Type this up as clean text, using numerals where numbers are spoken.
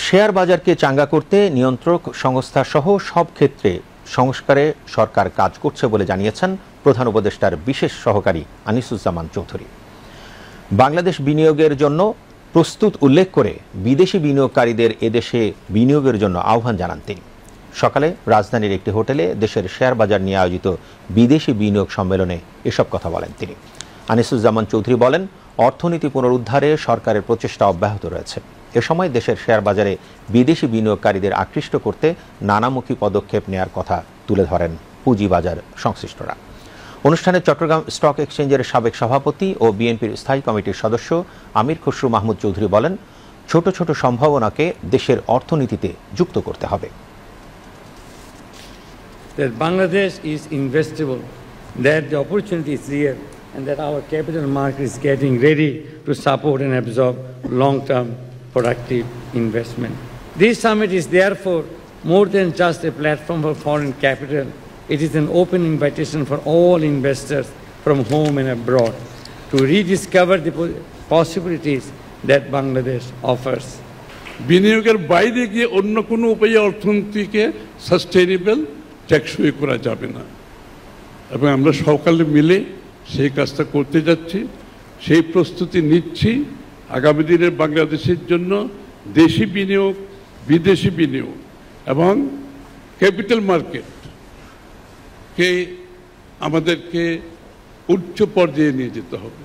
Share বাজারকে চাঙ্গা করতে নিয়ন্ত্রক সংস্থা সহ সব ক্ষেত্রে সংস্কারে সরকার কাজ করছে বলে জানিয়েছেন প্রধান উপদেষ্টার বিশেষ সহকারী আনিসুজ্জামান চৌধুরী। বাংলাদেশ বিনিয়োগের জন্য প্রস্তুত উল্লেখ করে বিদেশি বিনিয়োগকারীদের এদেশে বিনিয়োগের জন্য আহ্বান জানান তিনি। সকালে রাজধানীর একটি হোটেলে দেশের শেয়ার বাজার নিয়ে আয়োজিত বিদেশি বিনিয়োগ সম্মেলনে এসব কথা বলেন তিনি। আনিসুজ্জামান চৌধুরী বলেন, অর্থনীতি পুনরুদ্ধারে সরকারের প্রচেষ্টা অব্যাহত রয়েছে। এ সময় দেশের শেয়ার বাজারে বিদেশি বিনিয়োগকারীদের আকৃষ্ট করতে নানামুখী পদক্ষেপ নেয়ার কথা তুলে ধরেন পুঁজিবাজার সংশ্লিষ্টরা। অনুষ্ঠানে চট্টগ্রাম স্টক এক্সচেঞ্জের সাবেক সভাপতি ও বিএনপির স্থায়ী কমিটির সদস্য আমির খসরু মাহমুদ চৌধুরী বলেন, ছোট ছোট সম্ভাবনাকে দেশের অর্থনীতিতে যুক্ত করতে হবে। That Bangladesh is investable, that the opportunity is real, and that our capital market is getting ready to support and absorb long-term productive investment. This summit is therefore more than just a platform for foreign capital. It is an open invitation for all investors from home and abroad to rediscover the possibilities that Bangladesh offers. বিনিয়োগের বাইরে গিয়ে অন্য কোনো উপায়ে অর্থনীতিকে sustainable টেকসই করা যাবে না, এবং আমরা সকালে মিলে সেই কাজটা করতে যাচ্ছি, সেই প্রস্তুতি নিচ্ছি। আগামী দিনের বাংলাদেশের জন্য দেশি বিনিয়োগ, বিদেশি বিনিয়োগ এবং ক্যাপিটাল মার্কেটকে আমাদেরকে উচ্চ পর্যায়ে নিয়ে যেতে হবে।